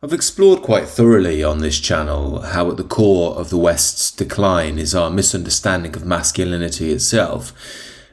I've explored quite thoroughly on this channel how at the core of the West's decline is our misunderstanding of masculinity itself.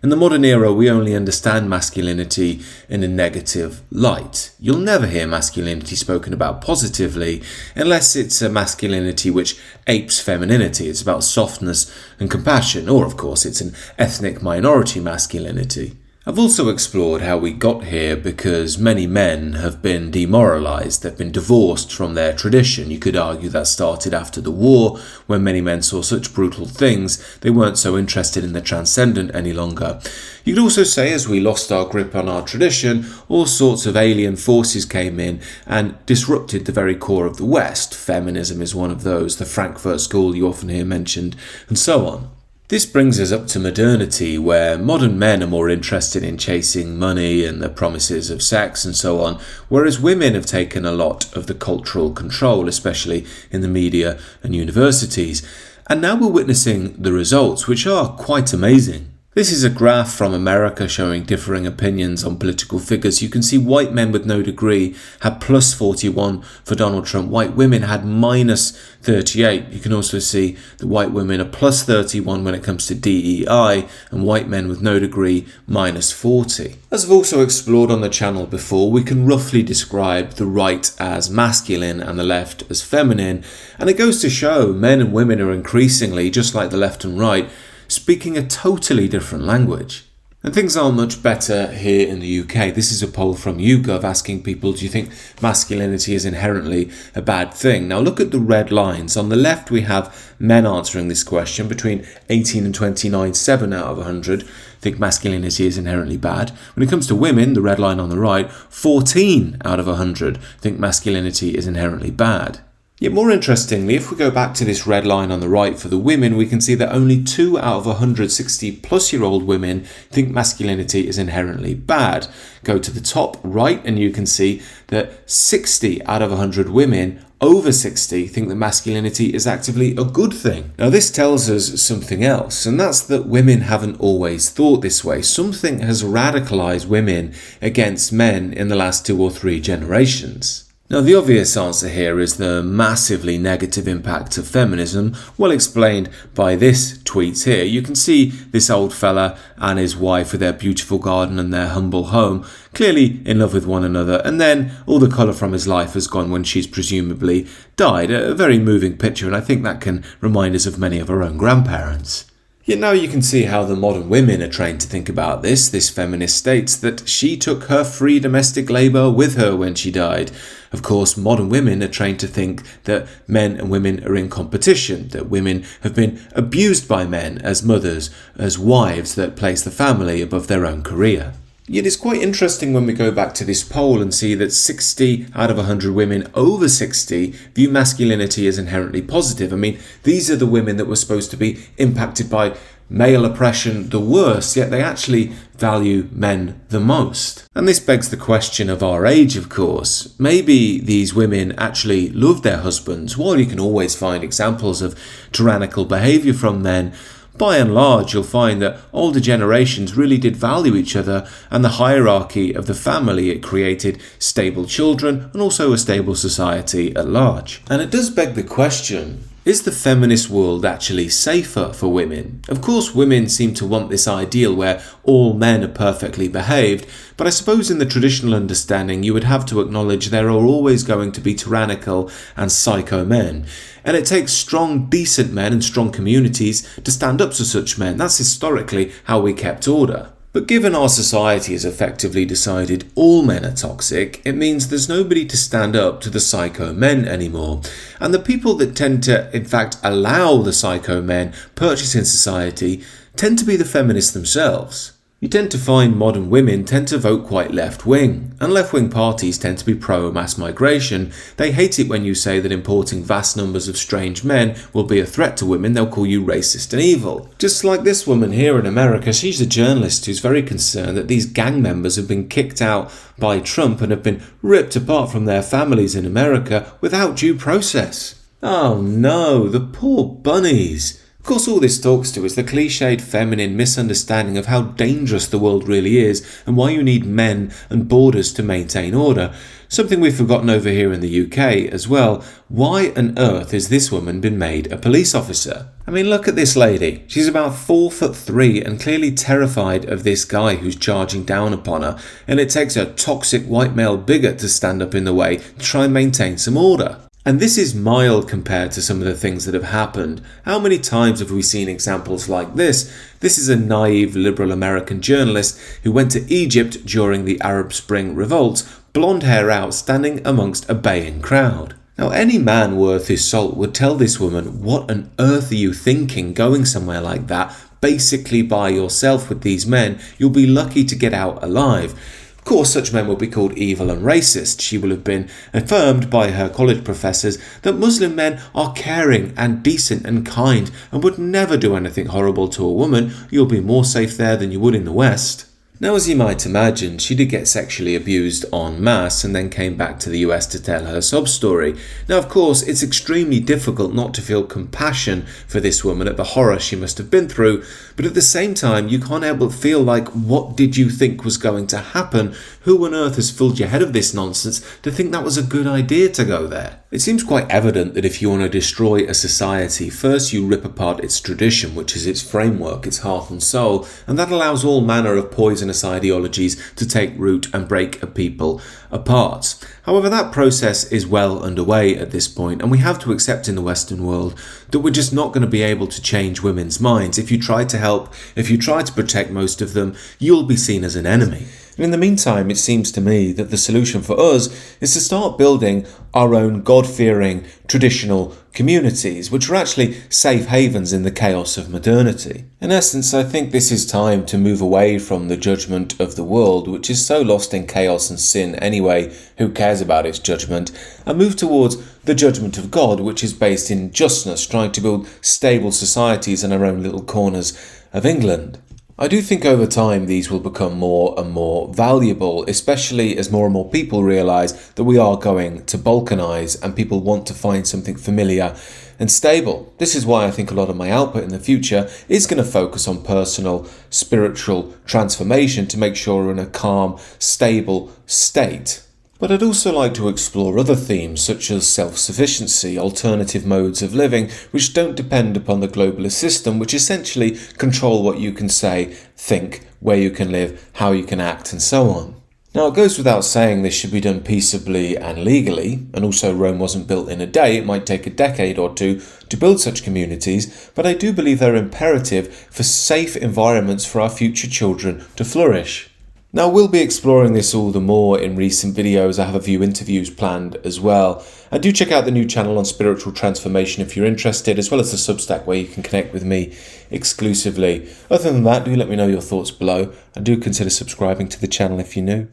In the modern era, we only understand masculinity in a negative light. You'll never hear masculinity spoken about positively unless it's a masculinity which apes femininity. It's about softness and compassion, or of course it's an ethnic minority masculinity. I've also explored how we got here because many men have been demoralised, they've been divorced from their tradition. You could argue that started after the war, when many men saw such brutal things, they weren't so interested in the transcendent any longer. You could also say as we lost our grip on our tradition, all sorts of alien forces came in and disrupted the very core of the West. Feminism is one of those, the Frankfurt School you often hear mentioned, and so on. This brings us up to modernity, where modern men are more interested in chasing money and the promises of sex and so on, whereas women have taken a lot of the cultural control, especially in the media and universities. And now we're witnessing the results, which are quite amazing. This is a graph from America showing differing opinions on political figures. You can see white men with no degree had plus 41 for Donald Trump. White women had minus 38. You can also see that white women are plus 31 when it comes to DEI, and white men with no degree minus 40. As I've also explored on the channel before, we can roughly describe the right as masculine and the left as feminine. And it goes to show men and women are increasingly, just like the left and right, speaking a totally different language. And things aren't much better here in the UK. This is a poll from YouGov asking people, do you think masculinity is inherently a bad thing? Now look at the red lines. On the left we have men answering this question between 18 and 29, 7 out of 100 think masculinity is inherently bad. When it comes to women, the red line on the right, 14 out of 100 think masculinity is inherently bad. Yet more interestingly, if we go back to this red line on the right for the women, we can see that only 2 out of 160-plus-year-old women think masculinity is inherently bad. Go to the top right and you can see that 60 out of 100 women over 60 think that masculinity is actively a good thing. Now this tells us something else, and that's that women haven't always thought this way. Something has radicalized women against men in the last 2 or 3 generations. Now the obvious answer here is the massively negative impact of feminism, well explained by this tweet here. You can see this old fella and his wife with their beautiful garden and their humble home, clearly in love with one another, and then all the colour from his life has gone when she's presumably died. A very moving picture, and I think that can remind us of many of our own grandparents. Yet now you can see how the modern women are trained to think about this. This feminist states that she took her free domestic labour with her when she died. Of course, modern women are trained to think that men and women are in competition, that women have been abused by men as mothers, as wives that place the family above their own career. Yet it's quite interesting when we go back to this poll and see that 60 out of 100 women over 60 view masculinity as inherently positive. I mean, these are the women that were supposed to be impacted by male oppression the worst, yet they actually value men the most. And this begs the question of our age, of course. Maybe these women actually love their husbands. While you can always find examples of tyrannical behaviour from men, by and large, you'll find that older generations really did value each other, and the hierarchy of the family, it created stable children and also a stable society at large. And it does beg the question, is the feminist world actually safer for women? Of course, women seem to want this ideal where all men are perfectly behaved, but I suppose in the traditional understanding you would have to acknowledge there are always going to be tyrannical and psycho men. And it takes strong, decent men and strong communities to stand up to such men. That's historically how we kept order. But given our society has effectively decided all men are toxic, it means there's nobody to stand up to the psycho men anymore. And the people that tend to, in fact, allow the psycho men purchase in society tend to be the feminists themselves. You tend to find modern women tend to vote quite left-wing, and left-wing parties tend to be pro-mass migration. They hate it when you say that importing vast numbers of strange men will be a threat to women. They'll call you racist and evil. Just like this woman here in America, she's a journalist who's very concerned that these gang members have been kicked out by Trump and have been ripped apart from their families in America without due process. Oh no, the poor bunnies. Of course, all this talks to is the cliched feminine misunderstanding of how dangerous the world really is and why you need men and borders to maintain order. Something we've forgotten over here in the UK as well. Why on earth has this woman been made a police officer? I mean, look at this lady. She's about 4'3" and clearly terrified of this guy who's charging down upon her, and it takes a toxic white male bigot to stand up in the way to try and maintain some order. And this is mild compared to some of the things that have happened. How many times have we seen examples like this? This is a naive liberal American journalist who went to Egypt during the Arab Spring revolts, blonde hair out, standing amongst a baying crowd. Now, any man worth his salt would tell this woman, what on earth are you thinking going somewhere like that, basically by yourself with these men? You'll be lucky to get out alive. Of course, such men will be called evil and racist. She will have been affirmed by her college professors that Muslim men are caring and decent and kind and would never do anything horrible to a woman. You'll be more safe there than you would in the West. Now, as you might imagine, she did get sexually abused en masse and then came back to the US to tell her sob story. Now, of course, it's extremely difficult not to feel compassion for this woman at the horror she must have been through, but at the same time, you can't help but feel like, what did you think was going to happen? Who on earth has filled your head of this nonsense to think that was a good idea to go there? It seems quite evident that if you want to destroy a society, first you rip apart its tradition, which is its framework, its heart and soul, and that allows all manner of poisonous ideologies to take root and break a people apart. However, that process is well underway at this point, and we have to accept in the Western world that we're just not going to be able to change women's minds. If you try to help, if you try to protect most of them, you'll be seen as an enemy. And in the meantime, it seems to me that the solution for us is to start building our own God-fearing traditional communities, which are actually safe havens in the chaos of modernity. In essence, I think this is time to move away from the judgment of the world, which is so lost in chaos and sin anyway, who cares about its judgment, and move towards the judgment of God, which is based in justness, trying to build stable societies in our own little corners of England. I do think over time these will become more and more valuable, especially as more and more people realise that we are going to balkanise and people want to find something familiar and stable. This is why I think a lot of my output in the future is going to focus on personal, spiritual transformation to make sure we're in a calm, stable state. But I'd also like to explore other themes such as self-sufficiency, alternative modes of living, which don't depend upon the globalist system, which essentially control what you can say, think, where you can live, how you can act, and so on. Now, it goes without saying this should be done peaceably and legally, and also Rome wasn't built in a day. It might take a decade or two to build such communities, but I do believe they're imperative for safe environments for our future children to flourish. Now, we'll be exploring this all the more in recent videos. I have a few interviews planned as well. And do check out the new channel on spiritual transformation if you're interested, as well as the Substack where you can connect with me exclusively. Other than that, do let me know your thoughts below, and do consider subscribing to the channel if you're new.